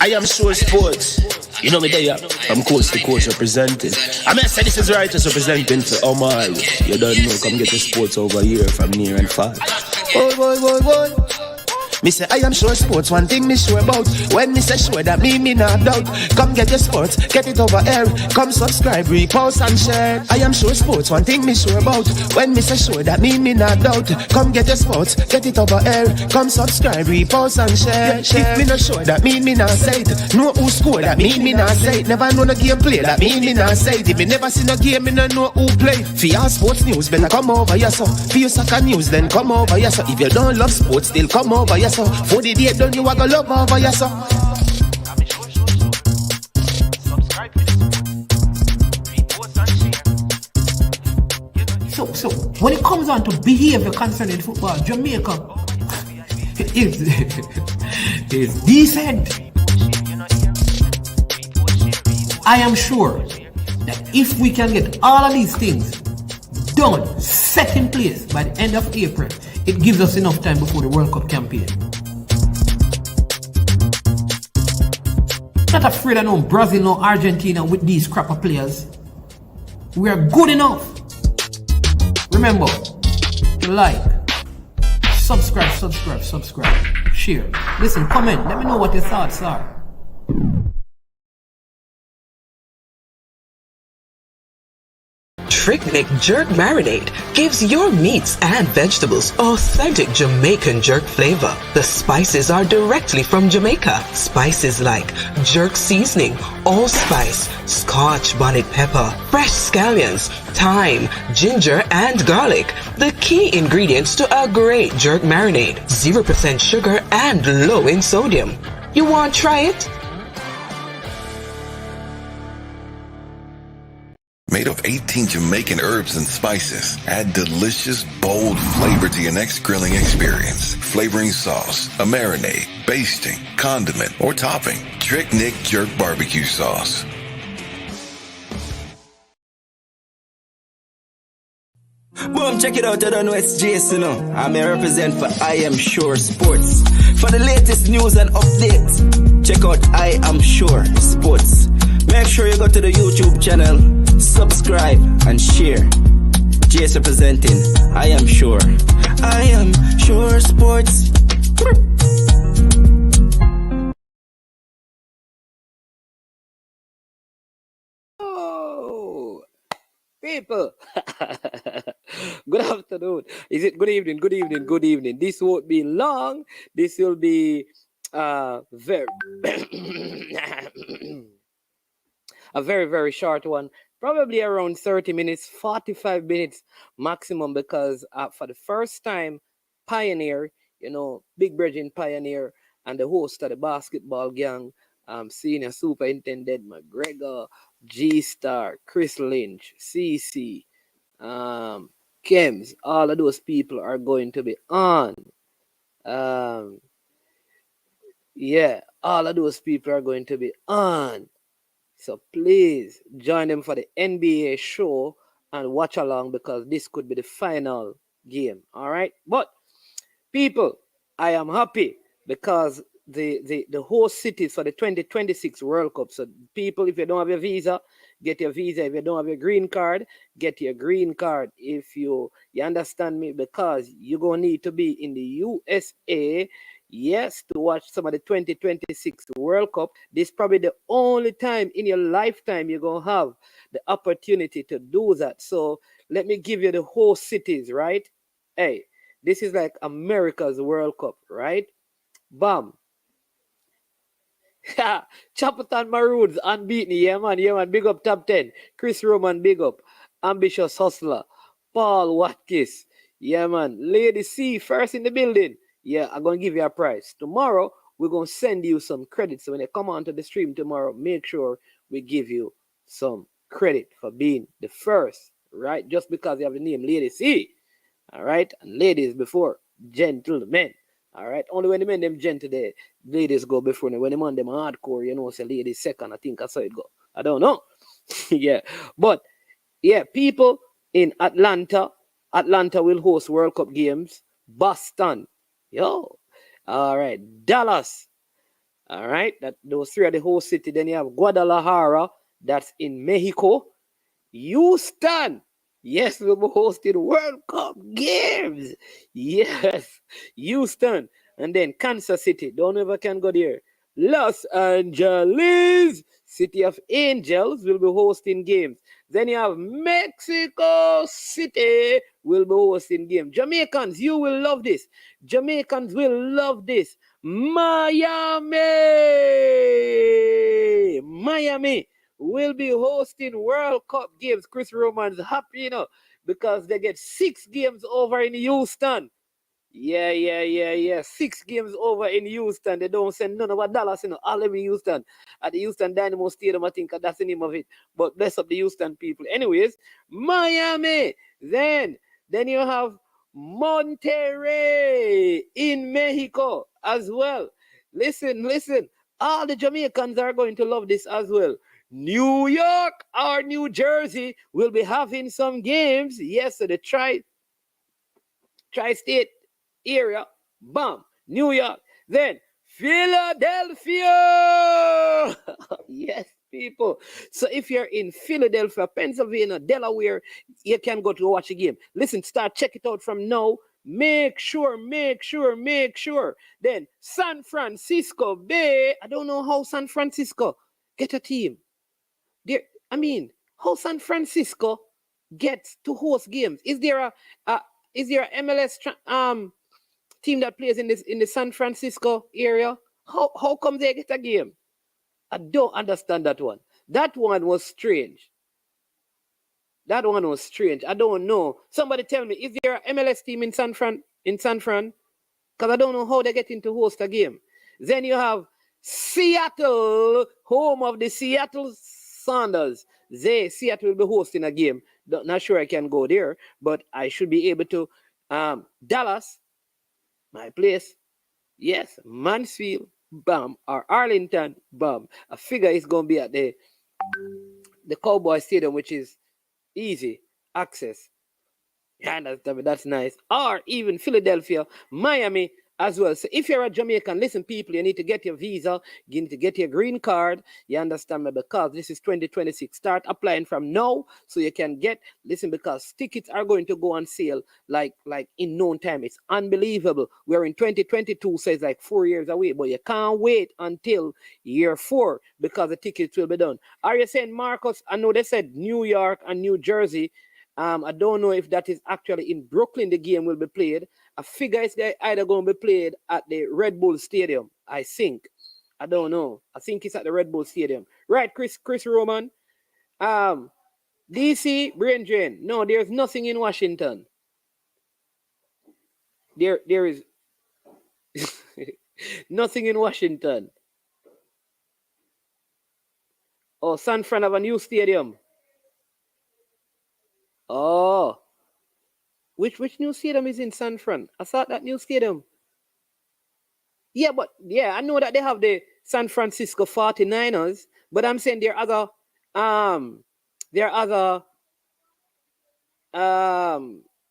I am sure sports. You know me there. I'm coast to coast representing. I mean, I say this is righteous representing for Omar. You don't know, come get the sports over here from near and far. Boy. Me say I am sure sports, one thing me sure about. When me say sure, that me not doubt. Come get your sports, get it over here. Come subscribe, repost and share. I am sure sports, one thing me sure about. When me say sure, that me not doubt. Come get your sports, get it over here. Come subscribe, repost and share. If me not sure, that me not say it. Know who score, that me not say it. Never know no game play, that me not say it. If me never see no game, me no know who play. For your sports news, better come over here so. For your soccer news, then come over here so. If you don't love sports, still come over here so. For the day done, you are gonna love over here so. So when it comes on to behavior concerning football, Jamaica is decent. I am sure that if we can get all of these things done, set in place by the end of April, it gives us enough time before the World Cup campaign. Not afraid of no Brazil, no Argentina with these crap of players. We are good enough. Remember, like, subscribe, share. Listen, comment, let me know what your thoughts are. Trick-Nick Jerk Marinade gives your meats and vegetables authentic Jamaican jerk flavor. The spices are directly from Jamaica. Spices like jerk seasoning, allspice, scotch bonnet pepper, fresh scallions, thyme, ginger, and garlic. The key ingredients to a great jerk marinade. 0% sugar and low in sodium. You want to try it? Made of 18 Jamaican herbs and spices, add delicious, bold flavor to your next grilling experience. Flavoring sauce, a marinade, basting, condiment, or topping. Trick-Nick Jerk Barbecue Sauce. Boom, check it out, I don't know it's Jason. I may represent for I Am Sure Sports. For the latest news and updates, check out I Am Sure Sports. Make sure you go to the YouTube channel, subscribe and share. Jace representing I Am Sure. I Am Sure Sports. Oh, people. Good afternoon. Is it good evening? Good evening. Good evening. This won't be long. This will be very a very, very short one, probably around 30 minutes, 45 minutes maximum, because for the first time, Pioneer, Big Bridging Pioneer and the host of the basketball gang, Senior Superintendent McGregor, G-Star, Chris Lynch, CC, Kems, all of those people are going to be on. All of those people are going to be on. So please join them for the NBA show and watch along, because this could be the final game. All right. But people, I am happy because the host cities for the 2026 World Cup. So people, if you don't have your visa, get your visa. If you don't have your green card, get your green card. If you understand me, because you're going to need to be in the USA, yes, to watch some of the 2026 World Cup. This is probably the only time in your lifetime you're going to have the opportunity to do that. So let me give you the host cities, right? Hey, this is like America's World Cup, right? Bam. Chapperton Maroons, unbeaten. Yeah, man. Big up top 10. Chris Roman, big up. Ambitious Hustler. Paul Watkins. Yeah, man. Lady C, first in the building. Yeah, I'm going to give you a prize. Tomorrow, we're going to send you some credit. So when you come onto the stream tomorrow, make sure we give you some credit for being the first, right? Just because you have the name Lady C. All right? And ladies before gentlemen. All right? Only when the men them gentle there, ladies go before them. When the man them hardcore, say ladies second. I think that's how it go. I don't know. Yeah. But, yeah, people in Atlanta will host World Cup games. Boston. Yo. All right. Dallas. All right, those three are the host city. Then you have Guadalajara, that's in Mexico. Houston, yes, we'll be hosting World Cup games. Yes, Houston. And then Kansas City, don't ever can go there. Los Angeles, City of Angels, will be hosting games. Then you have Mexico City, will be hosting games. Jamaicans, you will love this. Jamaicans will love this. Miami will be hosting World Cup games. Chris Roman's happy, because they get 6 games over in Houston. Yeah. 6 games over in Houston. They don't send none of our dollars, all in Houston. At the Houston Dynamo Stadium, I think that's the name of it. But bless up the Houston people. Anyways, Miami. Then you have Monterrey in Mexico as well. Listen. All the Jamaicans are going to love this as well. New York or New Jersey will be having some games. Yes, so the tri-state area, bam, New York, then Philadelphia. Yes, people. So if you're in Philadelphia, Pennsylvania, Delaware, you can go to watch a game. Listen, check it out from now. Make sure. Then San Francisco Bay. I don't know how San Francisco get a team. How San Francisco gets to host games? Is there a MLS team that plays in the San Francisco area? How come they get a game? I don't understand that one. That one was strange. I don't know. Somebody tell me, is there an MLS team in San Fran? Because I don't know how they get into host a game. Then you have Seattle, home of the Seattle Sounders. Seattle will be hosting a game. Not sure I can go there, but I should be able to. Dallas, my place. Yes, Mansfield, bam, or Arlington, bam. I figure it's going to be at the Cowboy Stadium, which is easy access. Yeah, that's nice. Or even Philadelphia, Miami as well. So if you're a Jamaican, listen, people, you need to get your visa, you need to get your green card. You understand me? Because this is 2026. Start applying from now so you can listen, because tickets are going to go on sale like in no time. It's unbelievable. We're in 2022, so it's like 4 years away, but you can't wait until year 4 because the tickets will be done. Are you saying, Marcus? I know they said New York and New Jersey. I don't know if that is actually in Brooklyn the game will be played. I figure it's either going to be played at the Red Bull Stadium, I think. I don't know. I think it's at the Red Bull Stadium. Right, Chris Roman? DC, Brain Drain. No, there's nothing in Washington. There is nothing in Washington. Oh, San Fran have a new stadium. Oh. Which new stadium is in San Fran? I saw that new stadium. Yeah, I know that they have the San Francisco 49ers, but I'm saying there are other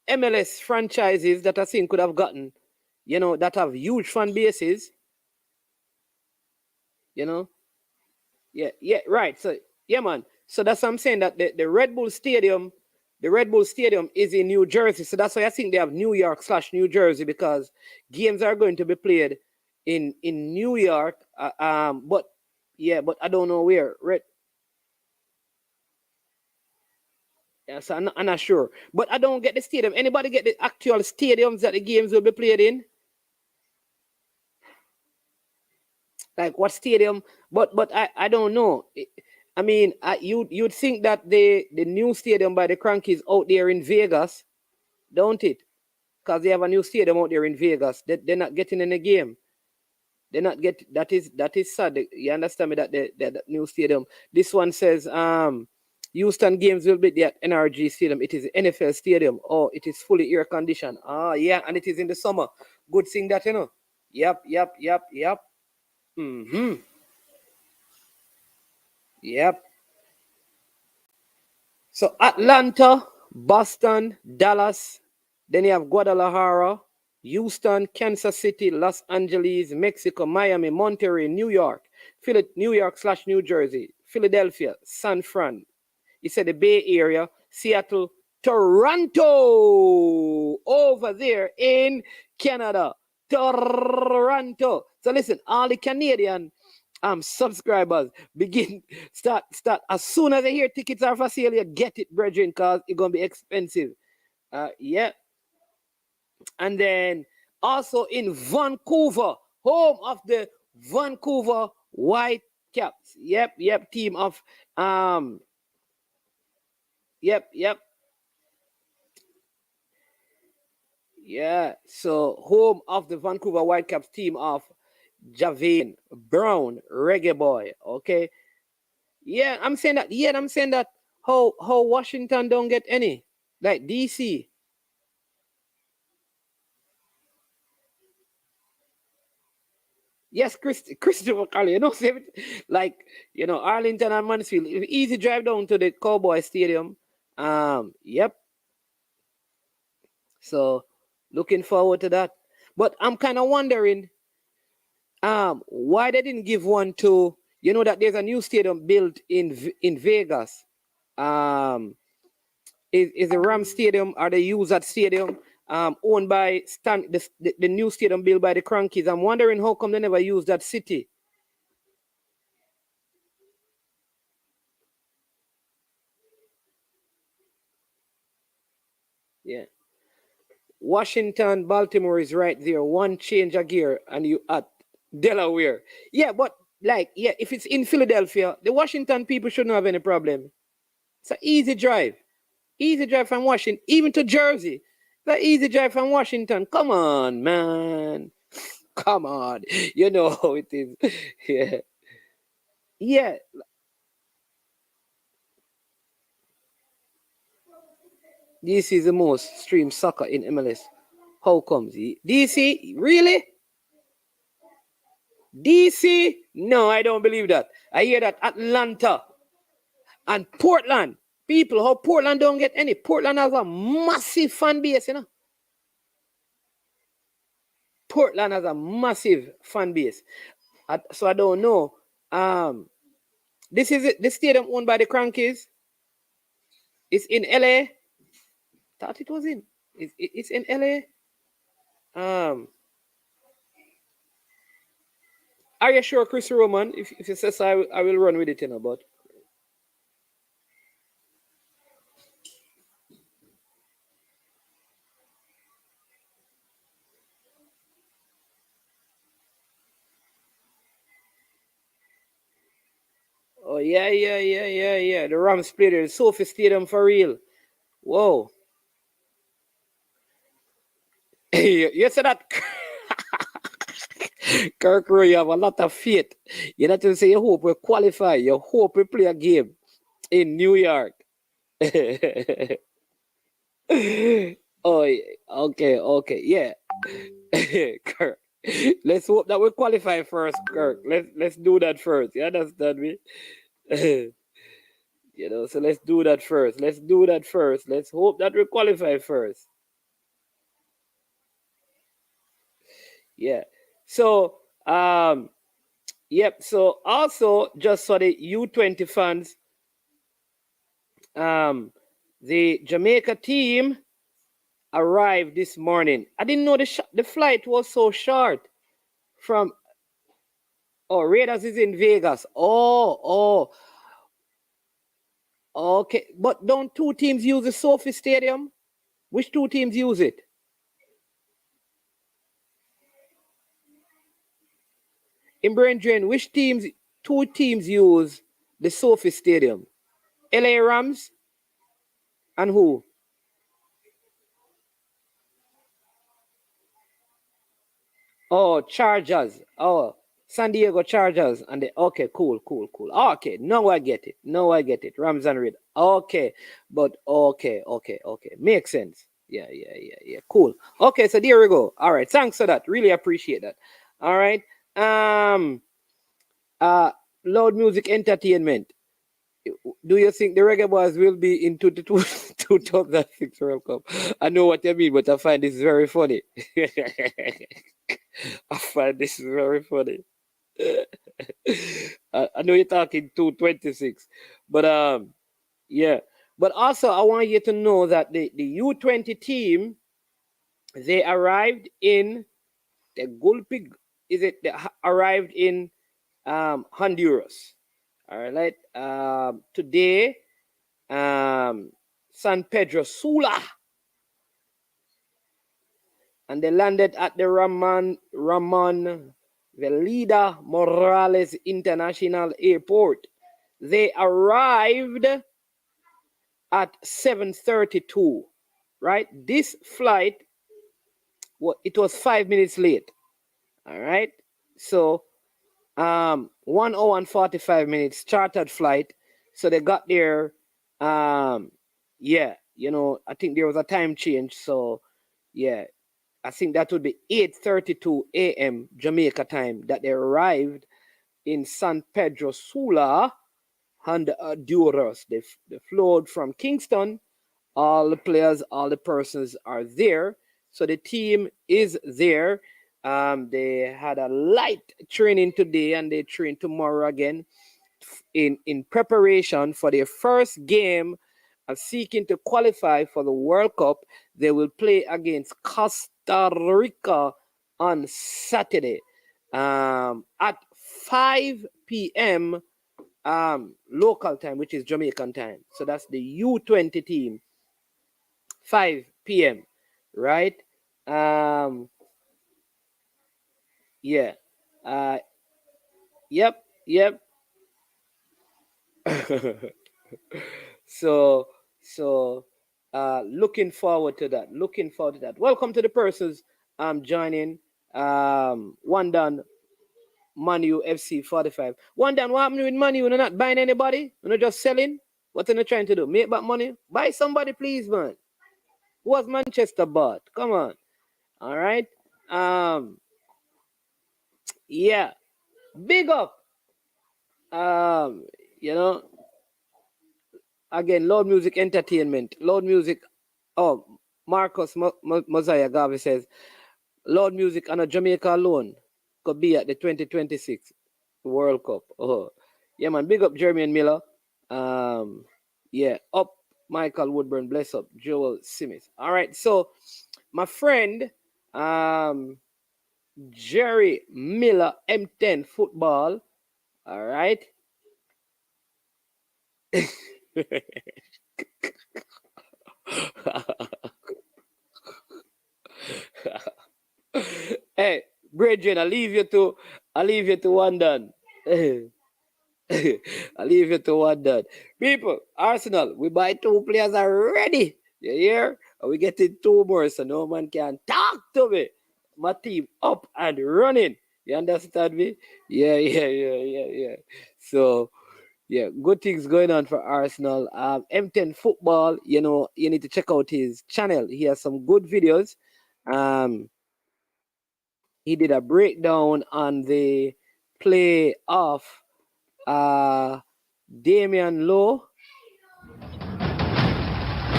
MLS franchises that I think could have gotten, that have huge fan bases. Yeah, right. So yeah, man. So that's what I'm saying, that the Red Bull Stadium is in New Jersey. So that's why I think they have New York/New Jersey, because games are going to be played in New York. But I don't know where. Right. Yeah, so I'm not sure. But I don't get the stadium. Anybody get the actual stadiums that the games will be played in? Like what stadium? But I don't know. You'd think that the new stadium by the Crankies out there in Vegas, don't it? Because they have a new stadium out there in Vegas. They're not getting in the game. They're not get that is sad. You understand me? That new stadium. This one says Houston games will be at NRG Stadium. It is the NFL stadium. Oh, it is fully air conditioned. Yeah, and it is in the summer. Good thing that Yep. Yep. So Atlanta, Boston, Dallas, then you have Guadalajara, Houston, Kansas City, Los Angeles, Mexico, Miami, Monterey, New York, New York/New Jersey, Philadelphia, San Fran. He said the Bay Area, Seattle, Toronto, over there in Canada. Toronto. So listen, all the Canadian subscribers start as soon as they hear tickets are for sale, you get it, brethren, because it's gonna be expensive. Yeah. And then also in Vancouver, home of the Vancouver Whitecaps. Yep, team of yep. Yeah, so home of the Vancouver Whitecaps team of Javane Brown, Reggae Boy. Okay. Yeah, I'm saying that. Yeah, I'm saying that. How Washington don't get any, like DC. Yes, Christopher Colley, like, Arlington and Mansfield, easy drive down to the Cowboy Stadium. Yep. So, looking forward to that. But I'm kind of wondering, why they didn't give one to, that there's a new stadium built in Vegas. Is the Ram Stadium, or they use that stadium, owned by the new stadium built by the Crankies. I'm wondering how come they never use that city. Yeah. Washington, Baltimore is right there. One change of gear and you at Delaware. Yeah, but if it's in Philadelphia, the Washington people shouldn't have any problem. It's an easy drive. Easy drive from Washington, even to Jersey. It's an easy drive from Washington. Come on, man. Come on. You know how it is. Yeah. Yeah. This is the most streamed soccer in MLS. How comes? DC? Really? DC? No, I don't believe that. I hear that Atlanta and Portland. People, how Portland don't get any. Portland has a massive fan base, Portland has a massive fan base. So I don't know. This is it. The stadium owned by the Crankies. It's in LA. Thought it was in. It's in LA. Are you sure, Chris Roman? If you say so, I will run with it, but. Oh, yeah. The Rams played at Sophie Stadium for real. Whoa. You said that. Kirk Roy, you have a lot of faith. You have to say you hope we qualify. You hope we play a game in New York. Oh, okay, yeah. Kirk. Let's hope that we qualify first, Kirk. Let's do that first. You understand me? So let's do that first. Let's hope that we qualify first. Yeah. So, yep. So also, just for the U20 fans, the Jamaica team arrived this morning. I didn't know the flight was so short from. Oh, Raiders is in Vegas. Oh. Okay, but don't two teams use the Sophie Stadium? Which two teams use it? In Brandon, which two teams use the Sophie Stadium? LA Rams and who? Oh, Chargers. Oh, San Diego Chargers. And okay, cool. Okay, now I get it. Rams and Raiders. Okay, but okay. Makes sense. Yeah. Cool. Okay, so there we go. All right, thanks for that. Really appreciate that. All right. Loud Music Entertainment. Do you think the Reggae Boys will be into the 2006 World Cup. I know what you mean, but I find this very funny. I find this very funny. I know you're talking 226, but yeah. But also, I want you to know that the U20 team, they arrived in the Gulpig. They arrived in Honduras. All right. Today, San Pedro Sula, and they landed at the Ramon Velida Morales International Airport. They arrived at 7:32. Right. This flight, well, it was 5 minutes late. All right. So 1 hour and 45 minutes chartered flight. So they got there. Yeah, I think there was a time change. So yeah, I think that would be 8:32 a.m. Jamaica time that they arrived in San Pedro Sula, Honduras. They flowed from Kingston. All the players, all the persons are there. So the team is there. They had a light training today and they train tomorrow again in preparation for their first game of seeking to qualify for the World Cup. They will play against Costa Rica on Saturday at 5 p.m. Local time, which is Jamaican time. So that's the U20 team. 5 p.m. Right? Yeah. Yep. So looking forward to that. Welcome to the persons joining. One done Manu FC 45. One done, what happened with Manu? You're not buying anybody? You're not just selling? What are you trying to do? Make back money? Buy somebody, please, man. Who has Manchester bought? Come on. All right. Yeah. Big up. Again, Loud Music Entertainment. Loud Music. Oh, Marcus Mosiah Garvey says, Loud Music on a Jamaica alone could be at the 2026 World Cup. Oh, yeah, man. Big up Jeremy and Miller. Yeah, up Michael Woodburn. Bless up Joel Simmons. All right. So, my friend, Jerry Miller, M10 football. All right. Hey, brethren, I leave you to one done. I leave you to one done. People, Arsenal, we buy 2 players already. You hear? And we getting 2 more, so no man can talk to me. My team up and running. You understand me? Yeah. So, yeah, good things going on for Arsenal. M10 Football, you need to check out his channel. He has some good videos. He did a breakdown on the play of Damian Lowe.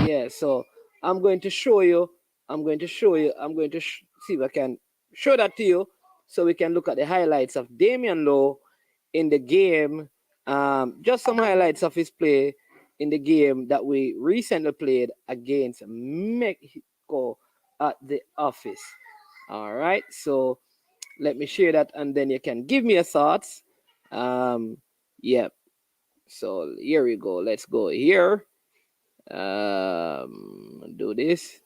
Yeah, so I'm going to show you. I'm going to see if I can show that to you so we can look at the highlights of Damian Lowe in the game. Just some highlights of his play in the game that we recently played against Mexico at the office. All right, so let me share that and then you can give me your thoughts. Yeah, so here we go. Let's go here. Do this.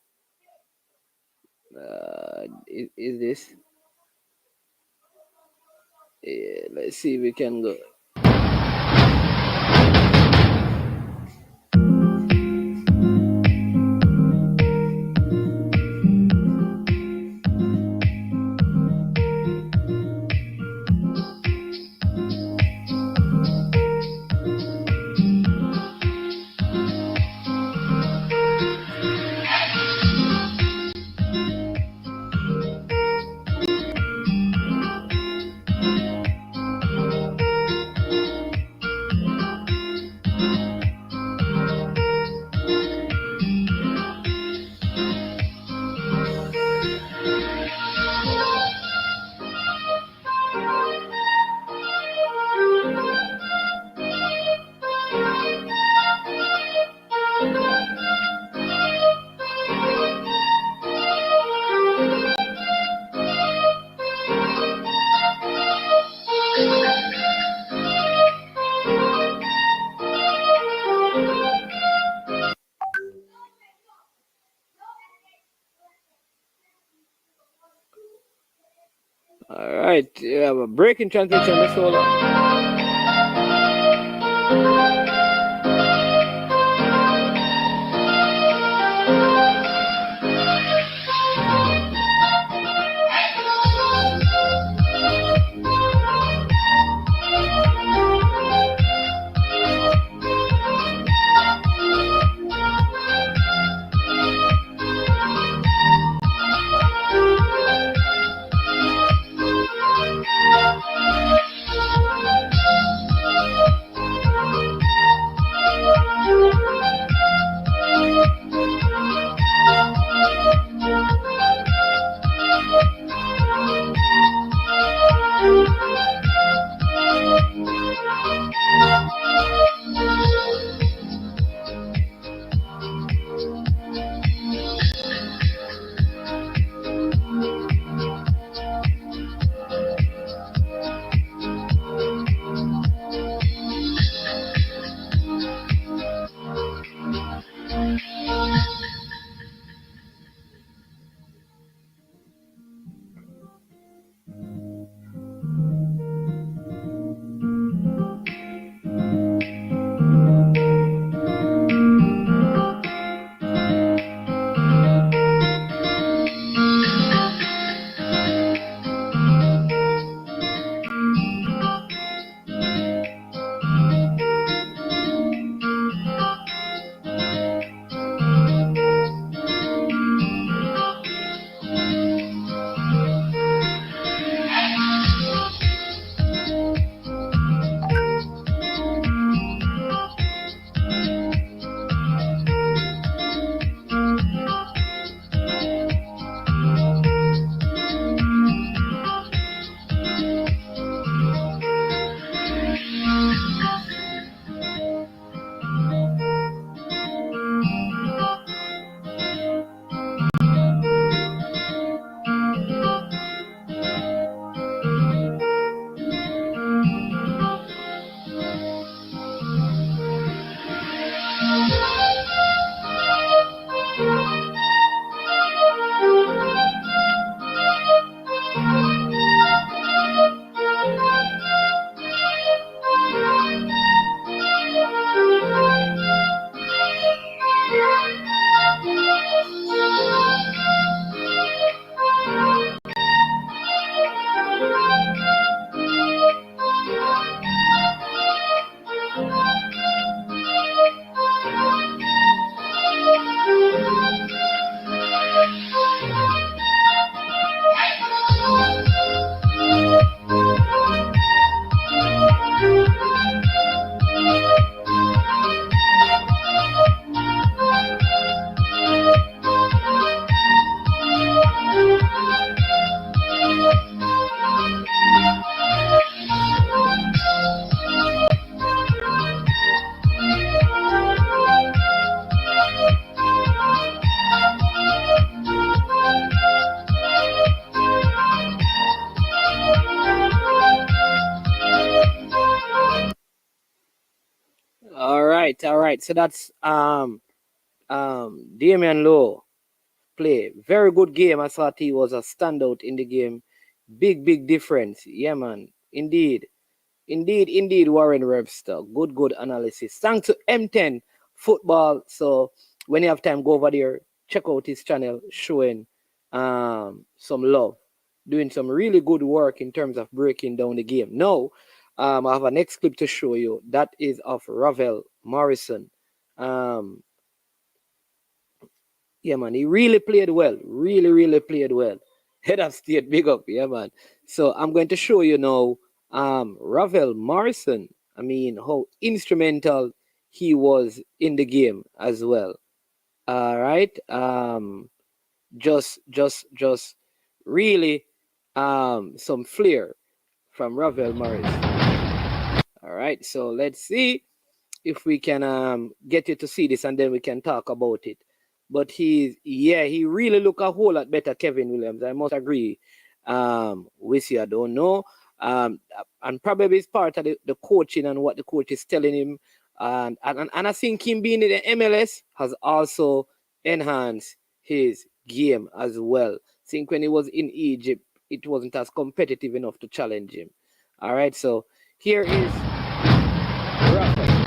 Is this? Yeah, let's see if we can go. All right, you have a breaking transition. Let's hold on. All right. So that's Damian Lowe play. Very good game. I thought he was a standout in the game. Big difference. Yeah, man. Indeed, Warren Webster. Good analysis. Thanks to M10 Football. So when you have time, go over there, check out his channel, showing some love, doing some really good work in terms of breaking down the game. Now, I have a next clip to show you. That is of Ravel Morrison. Um, yeah, man, he really played well. Really played well. Head of state, big up, yeah, man. So I'm going to show you now Ravel Morrison. I mean, how instrumental he was in the game as well. All right. Just really some flair from Ravel Morrison. All right. So let's see if we can get you to see this, and then we can talk about it. But he really look a whole lot better, Kevin Williams. I must agree with you. I don't know. And probably it's part of the coaching and what the coach is telling him. And I think him being in the MLS has also enhanced his game as well. I think when he was in Egypt, it wasn't as competitive enough to challenge him. All right, so here is Rafa.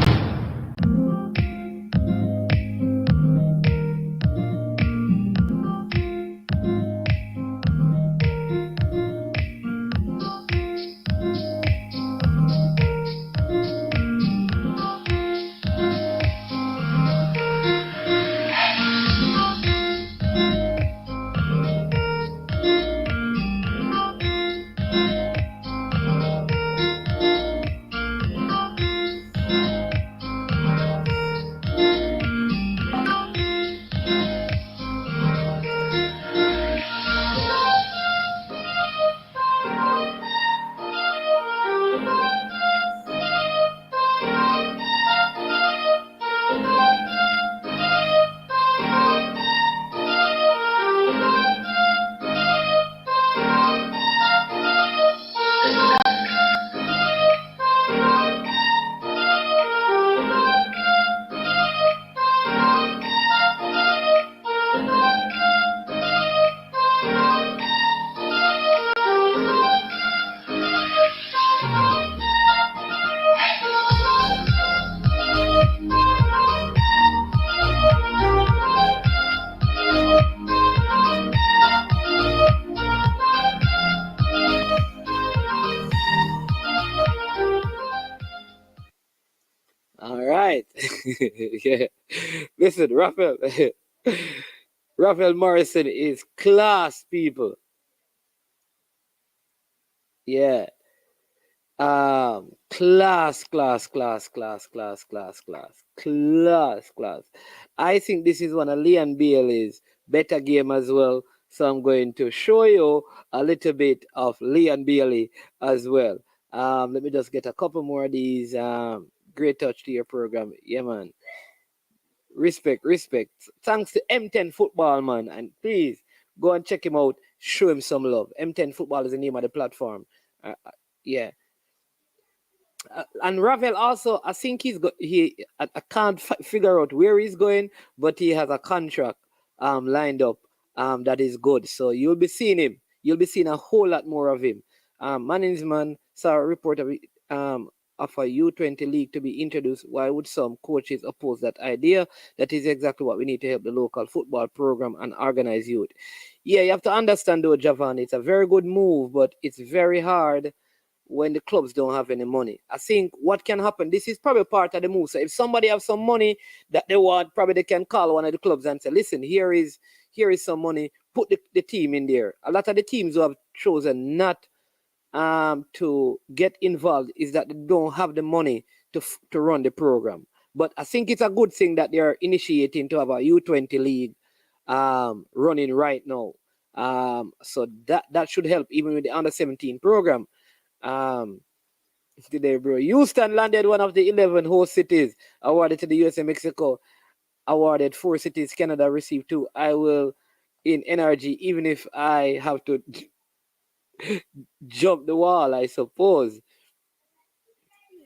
All right. Yeah. Listen, Raphael. Raphael Morrison is class, people. Yeah. Class. I think this is one of Leon Bailey's better game as well. So I'm going to show you a little bit of Leon Bailey as well. Let me just get a couple more of these. Great touch to your program. Yeah, man. Respect. Thanks to M10 Football, man. And please go and check him out. Show him some love. M10 Football is the name of the platform. Yeah. And Ravel also, I think I can't figure out where he's going, but he has a contract lined up that is good. So you'll be seeing him. You'll be seeing a whole lot more of him. Management saw a report of a U20 league to be introduced. Why would some coaches oppose that idea? That is exactly what we need to help the local football program and organize youth. Yeah, you have to understand though, Javan, it's a very good move, but it's very hard when the clubs don't have any money. I think what can happen, this is probably part of the move. So if somebody have some money that they want, probably they can call one of the clubs and say, listen, here is some money, put the team in there. A lot of the teams who have chosen not to get involved is that they don't have the money to run the program. But I think it's a good thing that they're initiating to have a U20 league running right now. So that should help even with the under 17 program. Today, bro. Houston landed one of the 11 host cities awarded to the USA Mexico. Awarded 4 cities. Canada received 2. I will in energy, even if I have to jump the wall, I suppose.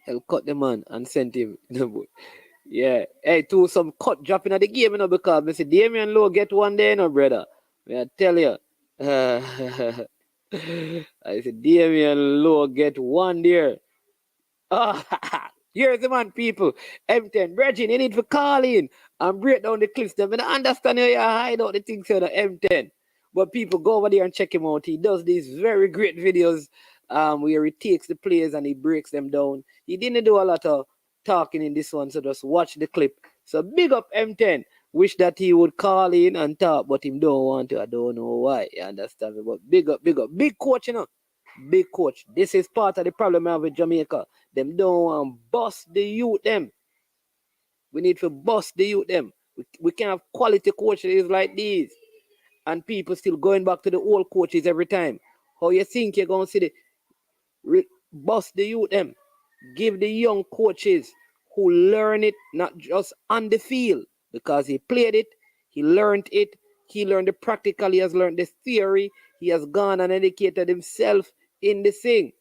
I'll cut the man and send him. Yeah. Hey, to some cut dropping at the game, because I see Damian Lowe get one day, brother. I tell you. I said, Damian Lowe get one there. Here's the man, people. M10. Bridging, you need to call in and break down the clips. Them. I understand how you hide out the things on the M10. But people, go over there and check him out. He does these very great videos where he takes the players and he breaks them down. He didn't do a lot of talking in this one, so just watch the clip. So big up M10. Wish that he would call in and talk, but him don't want to. I don't know why. You understand me? But big up. Big coach, Big coach. This is part of the problem I have with Jamaica. Them don't want to bust the youth them. We need to bust the youth them. We can't have quality coaches like these. And people still going back to the old coaches every time. How you think you're going to see bust the youth them? Give the young coaches who learn it, not just on the field, because he played it, he learned it, he learned the practical, he has learned the theory, he has gone and educated himself in the thing.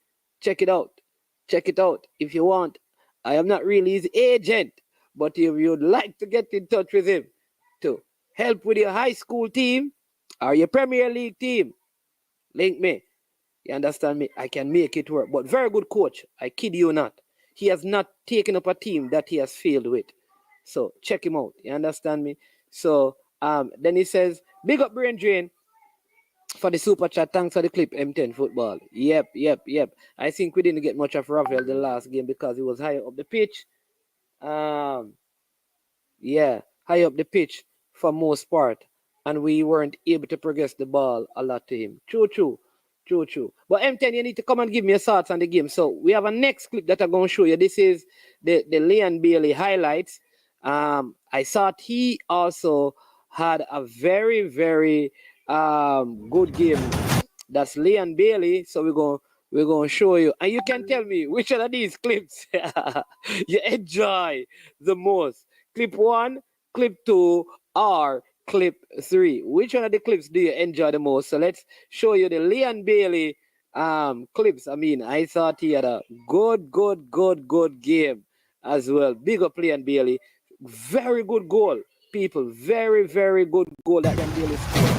Check it out if you want. I am not really his agent, but if you'd like to get in touch with him to help with your high school team or your Premier League team, link me. You understand me? I can make it work. But very good coach. I kid you not. He has not taken up a team that he has failed with. So check him out. You understand me? So then he says, big up Brain Drain for the super chat. Thanks for the clip, M10 football. Yep. I think we didn't get much of Rafael the last game because he was higher up the pitch. Yeah, high up the pitch for most part, and we weren't able to progress the ball a lot to him. True. But M10, you need to come and give me your thoughts on the game. So we have a next clip that I'm going to show you. This is the Leon Bailey highlights. I thought he also had a very, very good game. That's Leon Bailey. So we're going to show you, and you can tell me which one of these clips you enjoy the most. Clip 1, clip 2, or clip 3. Which one of the clips do you enjoy the most? So let's show you the Leon Bailey clips. I mean, I thought he had a good game as well. Big up Leon Bailey. Very good goal, people. Very, very good goal that Leon Bailey scored.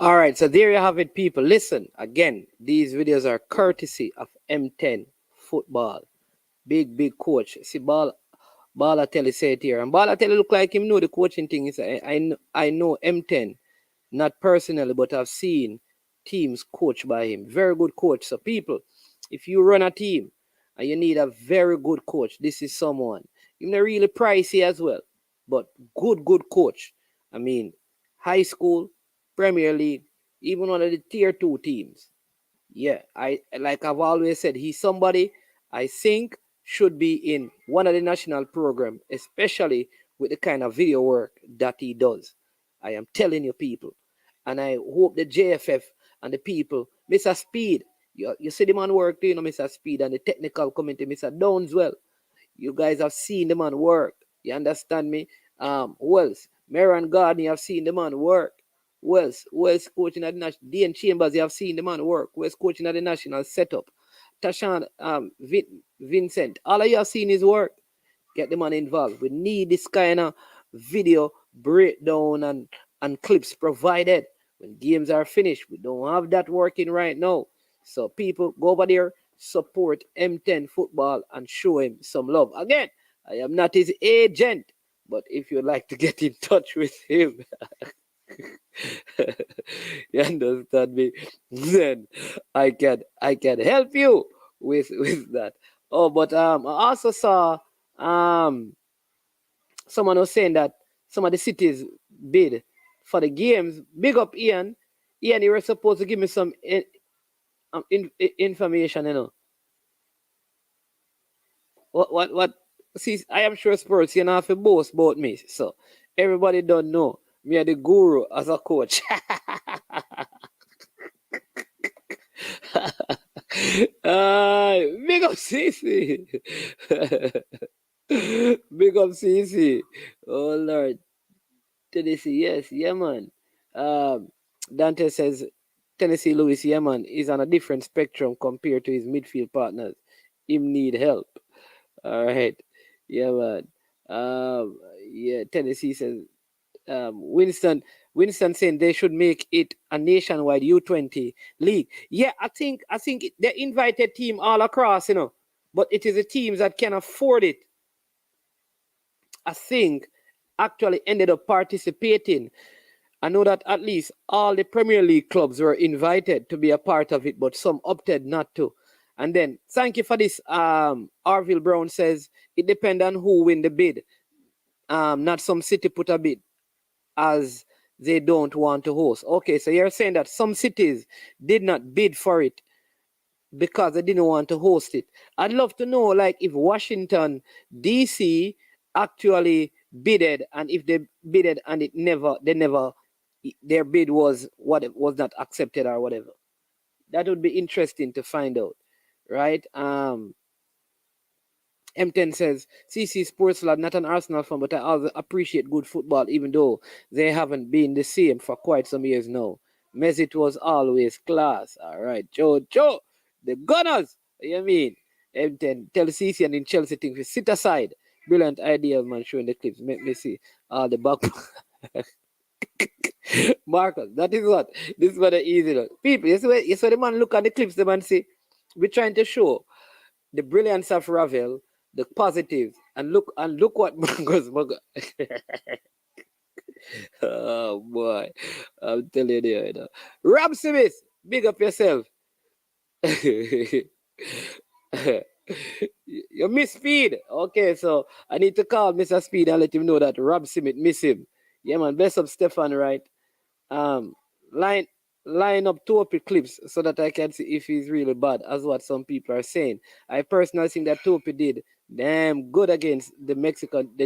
All right, so there you have it, people. Listen, again, these videos are courtesy of M10 Football. Big coach. See, Balotelli say it here. And Balotelli look like him know the coaching thing. I know M10, not personally, but I've seen teams coached by him. Very good coach. So people, if you run a team and you need a very good coach, this is someone. He's not really pricey as well, but good coach. I mean, high school, Premier League, even one of the tier 2 teams. Yeah, I've always said, he's somebody I think should be in one of the national program, especially with the kind of video work that he does. I am telling you, people, and I hope the JFF and the people, Mr. Speed, you see the man work, Mr. Speed, and the technical committee, Mr. Downswell. You guys have seen the man work. You understand me? Wells, Maron Gardner, you have seen the man work. Wells coaching at the national. Dean Chambers, you have seen the man work. Wells coaching at the national setup. Tashan Vincent, all of you have seen his work. Get the man involved. We need this kind of video breakdown and clips provided when games are finished. We don't have that working right now. So people, go over there, support M10 Football and show him some love. Again, I am not his agent, but if you'd like to get in touch with him, you understand me, then I can help you with that. Oh, but I also saw someone was saying that some of the cities bid for the games. Big up Ian, you were supposed to give me some information, what see, I am sure Spurs, you know, have to boast about me, so everybody don't know me are the guru as a coach. Big up CC. Big up CC. Oh Lord. Tennessee, yes, yeah man. Dante says Tennessee Lewis, yeah man, is on a different spectrum compared to his midfield partners. Him need help. All right. Yeah, man. Yeah, Tennessee says Winston saying they should make it a nationwide U20 league. Yeah, I think they invited team all across, but it is the teams that can afford it, I think, actually ended up participating. I know that at least all the Premier League clubs were invited to be a part of it, but some opted not to. And then, thank you for this. Arville Brown says it depends on who win the bid. Not some city put a bid as they don't want to host. Okay, so you're saying that some cities did not bid for it because they didn't want to host it. I'd love to know, like, if Washington, D.C. actually bidded, and if they bidded and their bid was not accepted or whatever. That would be interesting to find out, right? M10 says, CC Sports Lad, not an Arsenal fan, but I also appreciate good football, even though they haven't been the same for quite some years now. Messi was always class. All right, Joe, the Gunners. You mean? M10, tell CC and in Chelsea things, sit aside. Brilliant idea, man, showing the clips. Make me see all the back. Marcus, that is what. This is what the easy one. People, you saw the man look at the clips, the man say, we're trying to show the brilliance of Ravel, the positives, and look what Marcus. Oh boy, I'm telling you, Rob Smith, big up yourself. You miss Speed. Okay, so I need to call Mr. Speed and let him know that Rob Smith miss him. Yeah, man, best up Stefan, right? Line up 2 clips so that I can see if he's really bad, as what some people are saying. I personally think that Topi did damn good against the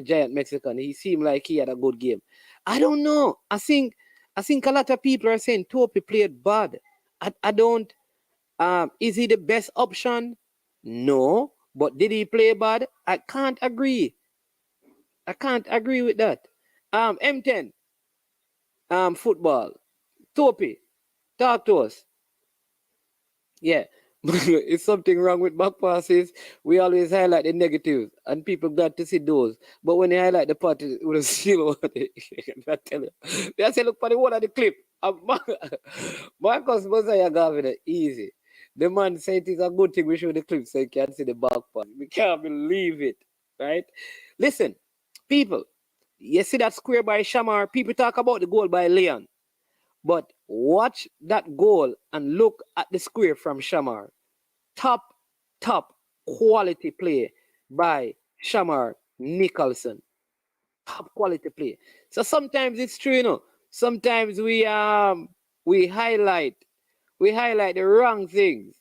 giant Mexican. He seemed like he had a good game. I don't know. I think a lot of people are saying Topi played bad. I don't. Is he the best option? No. But did he play bad? I can't agree. With that. M10. Football. Topi. Talk to us. Yeah. Is something wrong with back passes? We always highlight the negatives, and people got to see those. But when they highlight the part with a seal on it, I tell you. They say, look for the one of the clip. Marcus Mosiah got it easy. The man said it's a good thing we show the clip so you can see the back part. We can't believe it, right? Listen, people, you see that square by Shamar? People talk about the goal by Leon, but watch that goal and look at the square from Shamar. Top quality play by Shamar Nicholson. Top quality play. So sometimes it's true, you know. Sometimes we highlight the wrong things.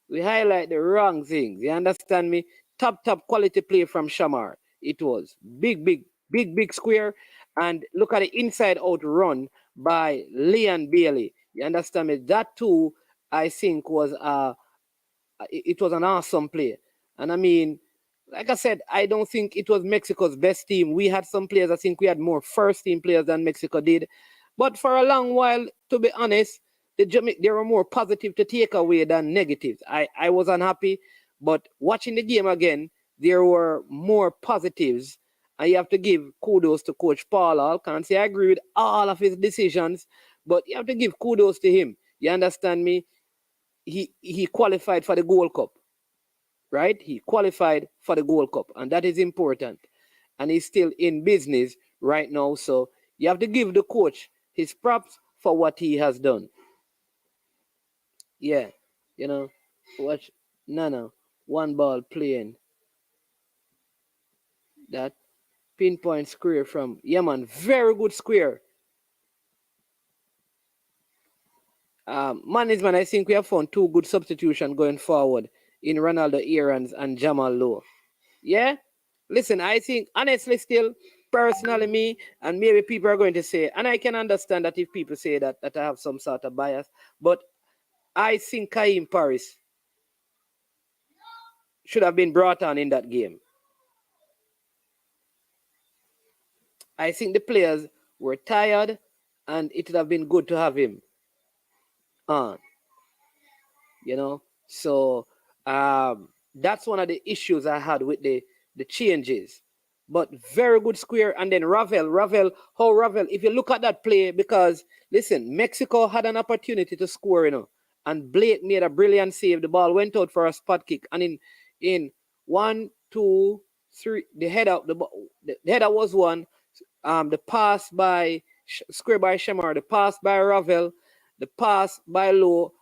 We highlight the wrong things. You understand me? Top quality play from Shamar. It was big square. And look at the inside out run by Leon Bailey. You understand me? That too, I think, was it was an awesome play. And I mean, like I said, I don't think it was Mexico's best team. We had some players, I think we had more first team players than Mexico did. But for a long while, to be honest, there were more positive to take away than negatives. I was unhappy, but watching the game again, there were more positives. And you have to give kudos to Coach Paul. I can't say I agree with all of his decisions, but you have to give kudos to him. You understand me? He qualified for the Gold Cup, right? He qualified for the Gold Cup, and that is important. And he's still in business right now, so you have to give the coach his props for what he has done. Yeah, you know, watch Nana, one ball playing that pinpoint square from Yemen, very good square. Management, I think we have found two good substitutions going forward in Ronaldo Aarons and Jamal Lowe. Yeah? Listen, I think, honestly, still, personally, me, and maybe people are going to say, and I can understand that if people say that I have some sort of bias, but I think Kaim Paris should have been brought on in that game. I think the players were tired, and it would have been good to have him on. You know, so that's one of the issues I had with the changes. But very good square, and then Ravel, if you look at that play, because listen, Mexico had an opportunity to score, you know, and Blake made a brilliant save. The ball went out for a spot kick, and in 1, 2, 3, the header was one. The pass by square by Shamar, the pass by Ravel, the pass by Lowe.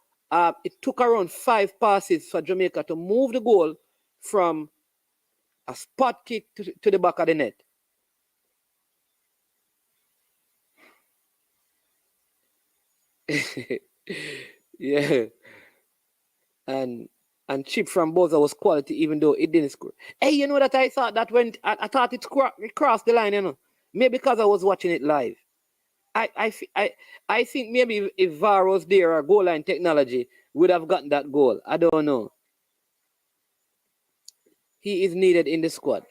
It took around 5 passes for Jamaica to move the goal from a spot kick to the back of the net. Yeah. And chip from Boza was quality, even though it didn't score. Hey, you know that I thought that went, I thought it crossed the line, you know. Maybe because I was watching it live. I think maybe if VAR was there or goal line technology would have gotten that goal. I don't know. He is needed in the squad.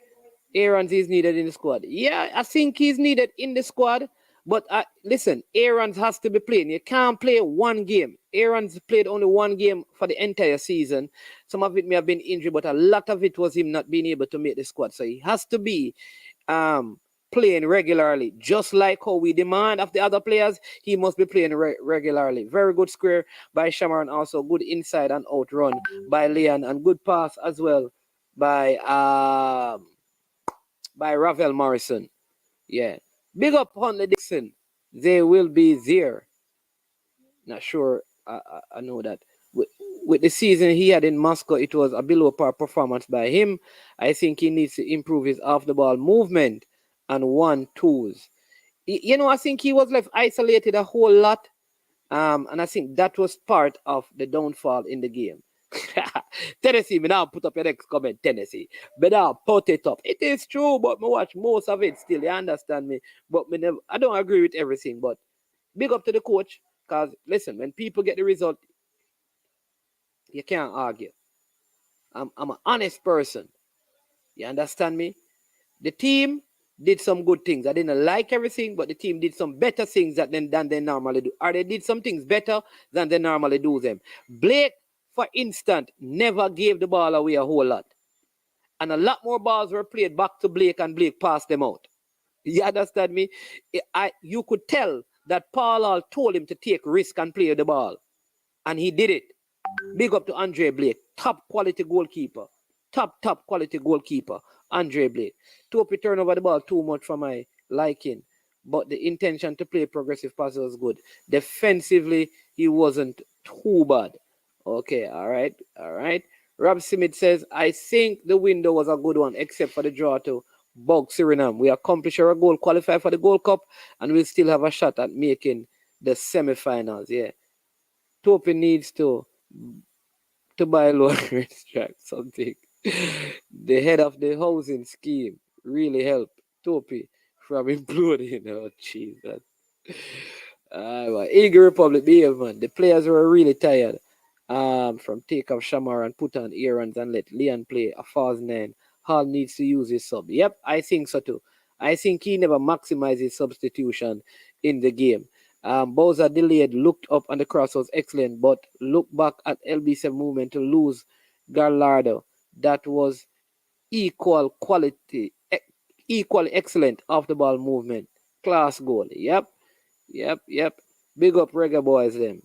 Aarons is needed in the squad. Yeah, I think he's needed in the squad. But listen, Aarons has to be playing. You can't play one game. Aarons played only one game for the entire season. Some of it may have been injury, but a lot of it was him not being able to make the squad. So he has to be playing regularly. Just like how we demand of the other players, he must be playing regularly. Very good square by Shamar, and also good inside and out run by Leon, and good pass as well by Ravel Morrison. Yeah. Big up Huntley Dixon. They will be there. Not sure I know that. With the season he had in Moscow, it was a below par performance by him. I think he needs to improve his off-the-ball movement and 1-2s. You know, I think he was left isolated a whole lot. And I think that was part of the downfall in the game. Tennessee, me now put up your next comment, Tennessee. But now put it up. It is true, but me watch most of it still. You understand me? But I don't agree with everything. But big up to the coach. Because listen, when people get the result, you can't argue. I'm an honest person. You understand me? The team did some good things. I didn't like everything, but the team did some better things than they normally do. Or they did some things better than they normally do them. Blake, for instance, never gave the ball away a whole lot. And a lot more balls were played back to Blake, and Blake passed them out. You understand me? You could tell that Paul Hall told him to take risk and play the ball. And he did it. Big up to Andre Blake. Top quality goalkeeper. Top quality goalkeeper. Andre Blake. Topi turned over the ball too much for my liking. But the intention to play progressive pass was good. Defensively, he wasn't too bad. Okay, all right. Rob Smith says, I think the window was a good one, except for the draw to Bog Suriname. We accomplished our goal, qualify for the Gold Cup, and we'll still have a shot at making the semi-finals. Yeah. Topi needs to buy low race track, something. The head of the housing scheme really helped Topi from imploding. Oh, Jesus. Eagle Republic behave, man. The players were really tired from take off Shamar and put on Aaron's and let Leon play a false 9. Hall needs to use his sub. Yep, I think so too. I think he never maximized his substitution in the game. Bowser delayed, looked up, and the cross was excellent, but look back at LB7 movement to lose Gallardo. That was equally excellent off the ball movement. Class goal. Yep. Big up Reggae boys them.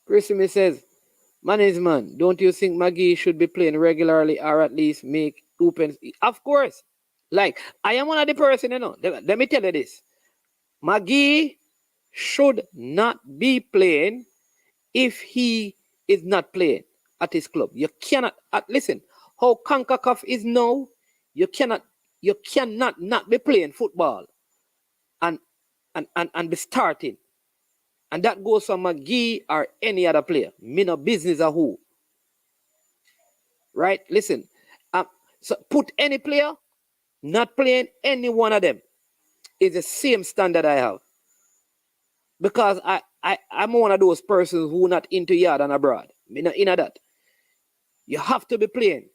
Chris Smith says, man, don't you think Maggie should be playing regularly or at least make open? Of course. Like, I am one of the person, let me tell you this. Maggie should not be playing if he is not playing at his club. You cannot, listen, how CONCACAF is now, you cannot not be playing football and be starting. And that goes for McGee or any other player. Me no business of who. Right? Listen. So put any player, not playing any one of them is the same standard I have. Because I'm one of those persons who not into yard and abroad. Me not into that. You have to be playing.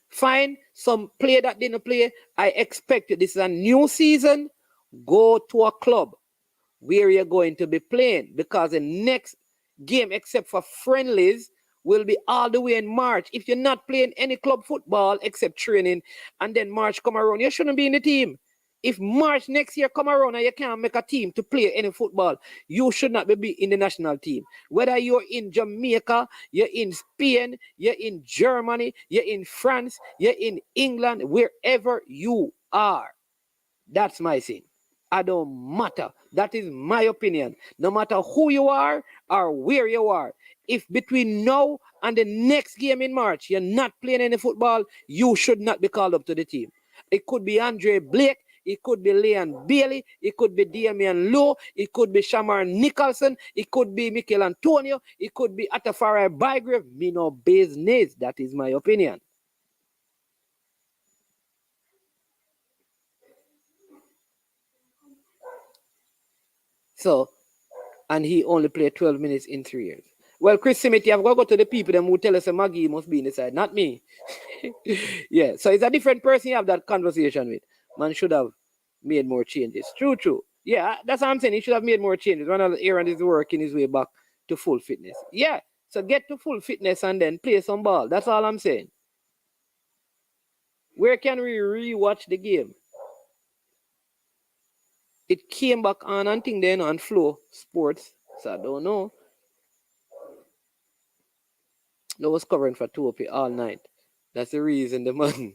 Find some player that didn't play. I expect this is a new season. Go to a club where you're going to be playing, because the next game, except for friendlies, will be all the way in March. If you're not playing any club football except training, and then March come around, you shouldn't be in the team. If March next year come around and you can't make a team to play any football, you should not be in the national team. Whether you're in Jamaica, you're in Spain, you're in Germany, you're in France, you're in England, wherever you are. That's my thing. I don't matter. That is my opinion. No matter who you are or where you are, if between now and the next game in March, you're not playing any football, you should not be called up to the team. It could be Andre Blake, it could be Leon Bailey, it could be Damian Lowe, it could be Shamar Nicholson, it could be Mikel Antonio, it could be Atafari Bygrave. Me no business. That is my opinion. So, and he only played 12 minutes in 3 years. Well, Chris Simity, I've got to go to the people them who tell us that Maggie must be in the side, not me. Yeah, so it's a different person you have that conversation with. Man should have made more changes. True. Yeah, that's what I'm saying. He should have made more changes. Ronald Aaron is working his way back to full fitness. Yeah, so get to full fitness and then play some ball. That's all I'm saying. Where can we rewatch the game? It came back on and thing then on Flow Sports. So I don't know. I was covering for Topi all night. That's the reason the man.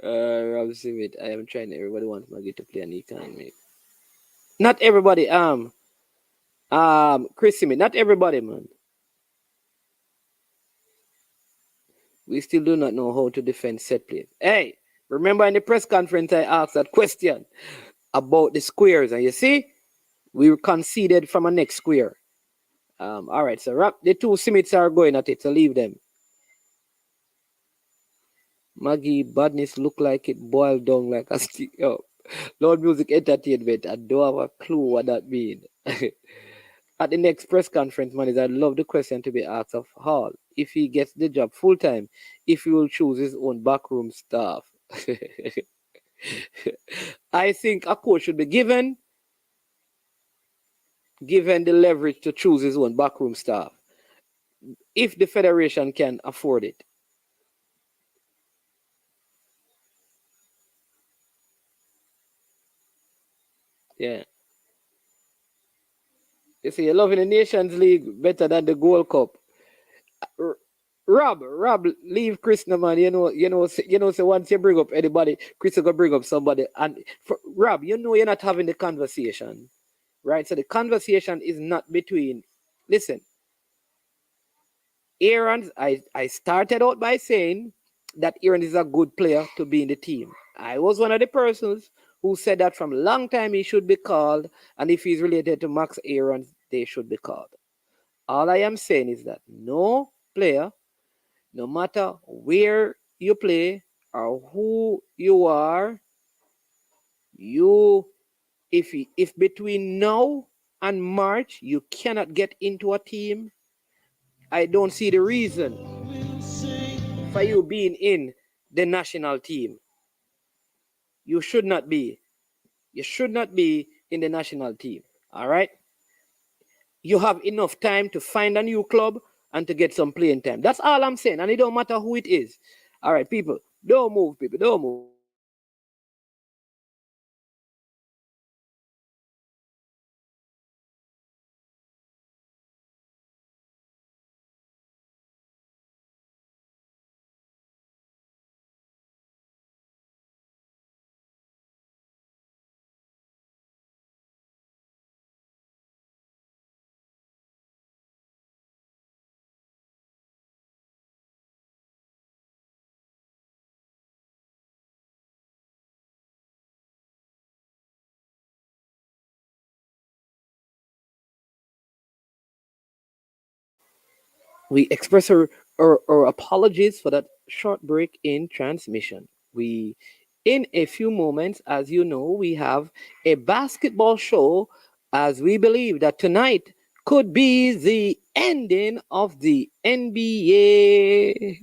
Rob Smith, I am trying. Everybody wants Maggie to play and he can't make. Not everybody. Chris Smith, not everybody, man. We still do not know how to defend set plays. Hey, remember in the press conference I asked that question about the squares, and you see, we conceded from a next square. All right, so the two Smiths are going at it, so leave them. Maggie badness look like it boiled down like a stick. Oh, Lord Music Entertainment. I don't have a clue what that means. At the next press conference, man, I'd love the question to be asked of Hall if he gets the job full time, if he will choose his own backroom staff. I think a coach should be given the leverage to choose his own backroom staff if the federation can afford it. Yeah. You see, you're loving the Nations League better than the Gold Cup. Rob, leave Chris no man. So once you bring up anybody, Chris will go bring up somebody. And Rob, you're not having the conversation, right? So the conversation is not between. Listen, Aaron. I started out by saying that Aaron is a good player to be in the team. I was one of the persons who said that from a long time he should be called, and if he's related to Max Aaron, they should be called. All I am saying is that no player, no matter where you play or who you are, you if between now and March you cannot get into a team, I don't see the reason for you being in the national team. You should not be. You should not be in the national team. All right? You have enough time to find a new club and to get some playing time. That's all I'm saying. And it don't matter who it is. All right, people, don't move, people, don't move. We express our apologies for that short break in transmission. We, in a few moments, as you know, we have a basketball show as we believe that tonight could be the ending of the NBA.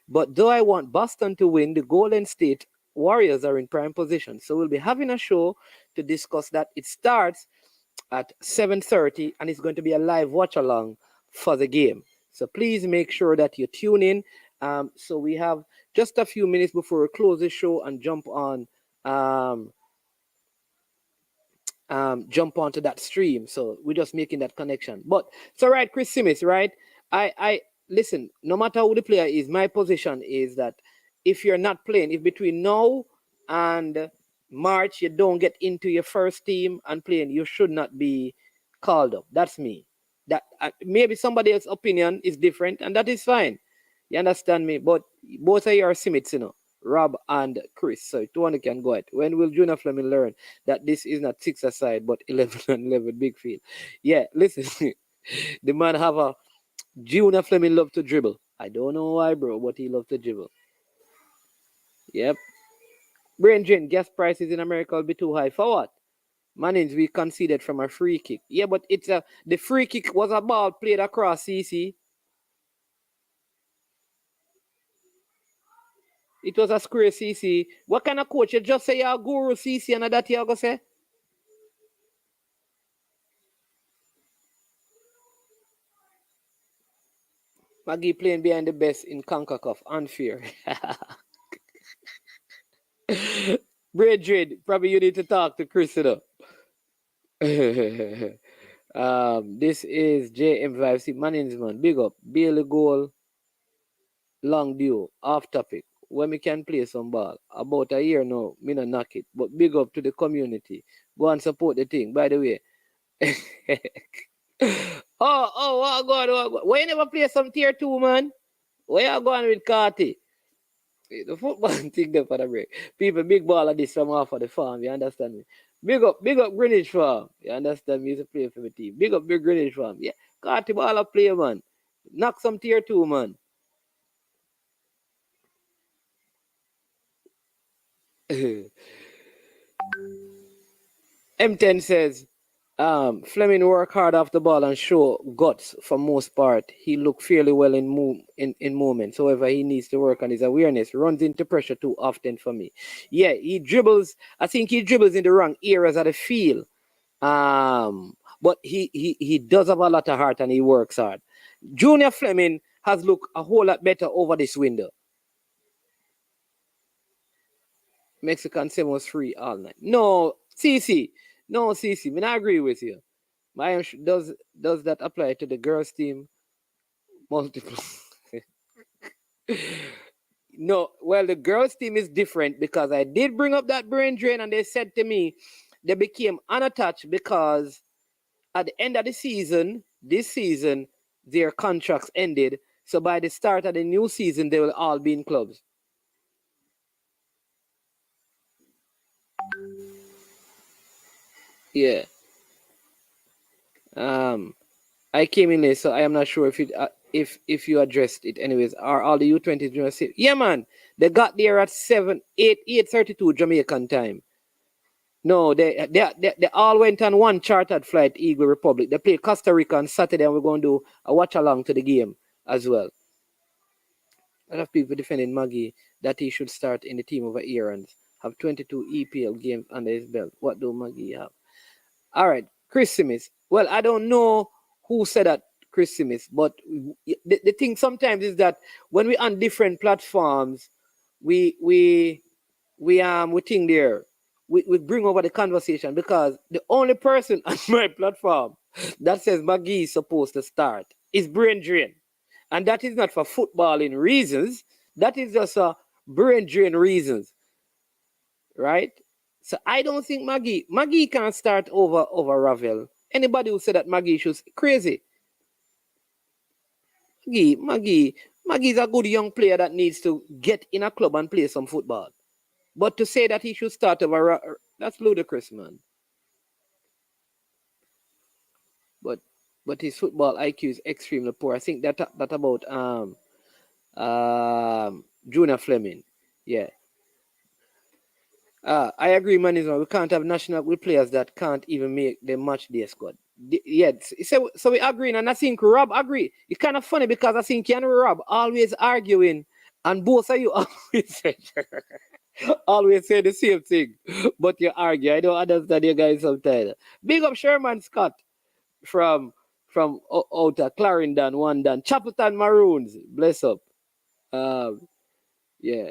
But though I want Boston to win, the Golden State Warriors are in prime position. So we'll be having a show to discuss that. It starts at 7:30 and it's going to be a live watch along for the game. So please make sure that you tune in. So we have just a few minutes before we close the show and um, jump onto that stream. So we're just making that connection. But it's all right, Chris Simmons, right? I listen, no matter who the player is, my position is that if you're not playing, if between now and March you don't get into your first team and playing, you should not be called up. That's me. That maybe somebody else's opinion is different, and that is fine. You understand me? But both of you are Simmons, Rob and Chris. So one can go ahead. When will Junior Fleming learn that this is not six aside but 11 and 11 big field? Yeah, listen. The man have a Junior Fleming love to dribble. I don't know why, bro, but he love to dribble. Yep. Brain drain, gas prices in America will be too high. For what? Manage we conceded from a free kick. Yeah, but the free kick was a ball played across CC. It was a square CC. What kind of coach? You just say you're a guru CC and that you go say? Maggie playing behind the best in CONCACAF. Unfair. Bradred, probably you need to talk to Chris. This is JM5C Management. Big up. Bailey goal. Long duo. Off topic. When we can play some ball. About a year now, me not knock it. But big up to the community. Go and support the thing. By the way. What God. Why you never play some tier 2, man? Where you going with Carty? The football thing there for the break. People, big ball of this from off of the farm, you understand me? Big up Greenwich Farm. You understand me? He's a player for the team. Big up Big Greenwich Farm. Yeah. Carty ball a player, man. Knock some tier 2, man. M10 says, Fleming work hard off the ball and show guts for most part. He looked fairly well in moments. However, he needs to work on his awareness. Runs into pressure too often for me. Yeah, he dribbles. I think he dribbles in the wrong areas of the field. But he does have a lot of heart and he works hard. Junior Fleming has looked a whole lot better over this window. Mexican 7 was free all night. No, CC. No, CC, I agree with you. Does that apply to the girls team? Multiple. No, well, the girls team is different because I did bring up that brain drain, and they said to me they became unattached because at the end of the season, this season, their contracts ended. So by the start of the new season, they will all be in clubs. Yeah. I came in there, so I am not sure if you addressed it. Anyways, are all the U20s junior say? Yeah, man. They got there at 8:32 Jamaican time. No, they all went on one chartered flight, Eagle Republic. They play Costa Rica on Saturday, and we're going to do a watch along to the game as well. A lot of people defending Maggie that he should start in the team over Aaron's. Have 22 EPL games under his belt. What do Maggie have? All right, Chris Simmons. Well, I don't know who said that, Chris Simmons, but the thing sometimes is that when we're on different platforms, we think there. We bring over the conversation because the only person on my platform that says McGee is supposed to start is Brain Drain. And that is not for footballing reasons. That is just a brain drain reasons. Right? So I don't think Maggie can start over Ravel. Anybody who said that Maggie should crazy. Maggie's a good young player that needs to get in a club and play some football. But to say that he should start over, that's ludicrous, man. But his football IQ is extremely poor. I think that about Junior Fleming. Yeah. I agree, Manizman. We can't have national with players that can't even make the match day squad. Yeah, so we agreeing, and I think Rob agree. It's kind of funny because I think you and Rob always arguing, and both of you always say the same thing, but you argue. I don't understand you guys sometimes. Big up Sherman Scott from out of Clarendon, one done. Chapelton Maroons, bless up. Yeah.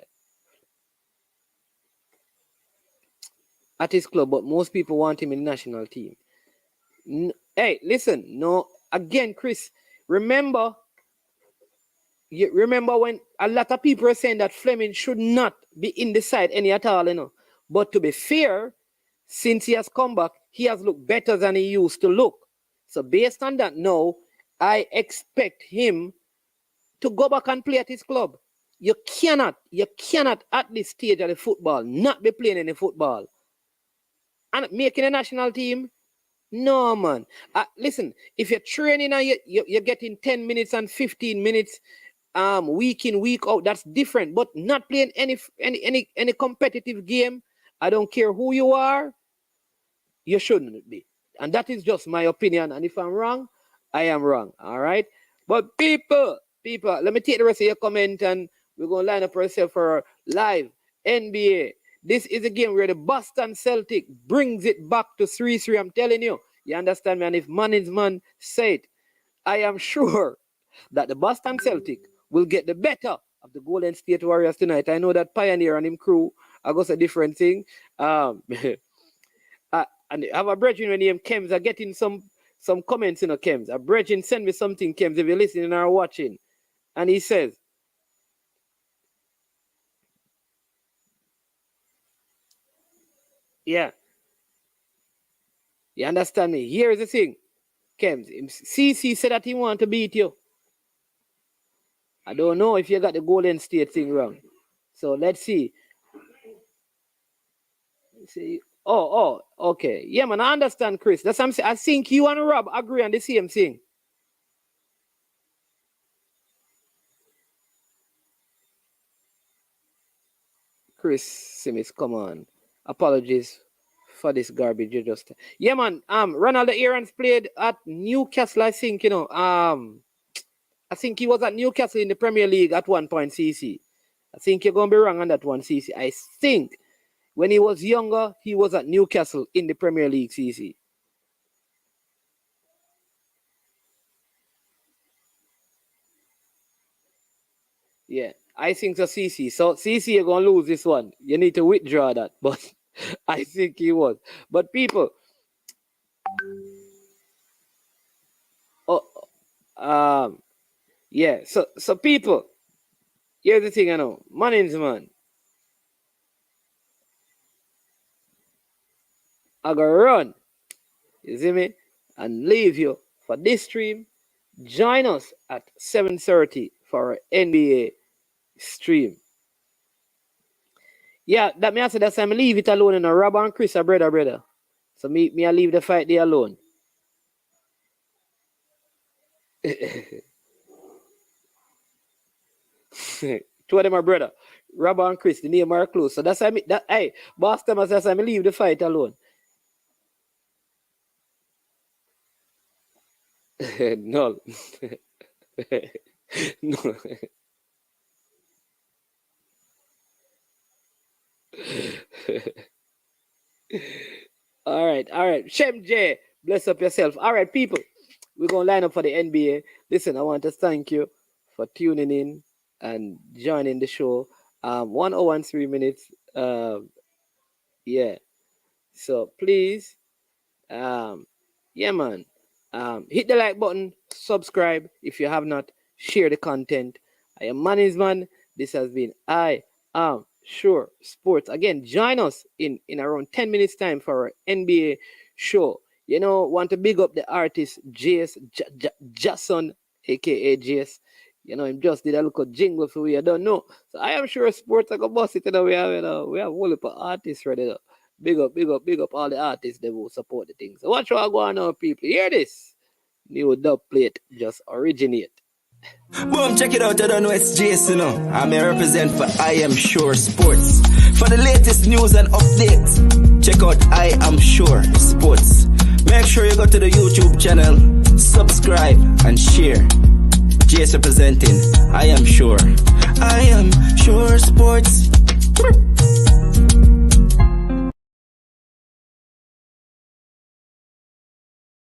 At his club, but most people want him in the national team. Hey, listen, no, again, Chris, remember when a lot of people are saying that Fleming should not be in the side any at all, you know. But to be fair, since he has come back, he has looked better than he used to look. So based on that, now, I expect him to go back and play at his club. You cannot at this stage of the football not be playing any football. And making a national team, no, man. Listen, if you're training and you're getting 10 minutes and 15 minutes week in, week out, that's different. But not playing any competitive game, I don't care who you are, you shouldn't be. And that is just my opinion. And if I'm wrong, I am wrong. All right? But people, let me take the rest of your comment and we're going to line up ourselves for live NBA. This is a game where the Boston Celtic brings it back to 3-3. I'm telling you. You understand me? And if management say it, I am sure that the Boston Celtic will get the better of the Golden State Warriors tonight. I know that Pioneer and him crew are going to say a different thing. And I have a brethren named Kems are getting some comments, Kems. A brethren send me something, Kems, if you're listening or watching. And he says, yeah. You understand me? Here is the thing. Kems, CC said that he want to beat you. I don't know if you got the Golden State thing wrong. So let's see. Okay. Yeah, man, I understand, Chris. That's what I'm saying. I think you and Rob agree on the same thing. Chris Simmons, come on. Apologies for this garbage you just. Yeah, man. Ronald Aaron's played at Newcastle, I think, I think he was at Newcastle in the Premier League at one point, CC. I think you're going to be wrong on that one, CC. I think when he was younger, he was at Newcastle in the Premier League, CC. Yeah, I think so, CC. So, CC, you're going to lose this one. You need to withdraw that. But I think he was. But people, Oh, yeah. So people, here's the thing I know. My name's man. I gotta run. You see me? And leave you for this stream. Join us at 7:30 for our NBA stream. Yeah, that me I said that's time I leave it alone and Rob and Chris are brother. So me I leave the fight there alone. Two of them are brother. Rob and Chris, the name are close. So that's why hey, boss them as that's why I leave the fight alone. No. No. All right. Shem J, bless up yourself. All right, people, we're going to line up for the NBA. Listen, I want to thank you for tuning in and joining the show. 1 hour and 3 minutes. Yeah. So please, yeah, man. Hit the like button, subscribe if you have not, share the content. I am Manny's Man. This has been I Am Sure Sports. Again, join us in around 10 minutes time for our NBA show. You know, want to big up the artist JS Jason, aka JS. You know, him just did a little jingle for we. I don't know. So I Am Sure Sports. I go boss it. We have a whole heap of artists ready to. Big up all the artists that will support the things. So watch what go on now, people. Hear this. New dub plate just originate. Boom, check it out. I don't know it's Jason. I'm a represent for I Am Sure Sports. For the latest news and updates, check out I Am Sure Sports. Make sure you go to the YouTube channel, subscribe and share. Jason representing I Am Sure. I Am Sure Sports.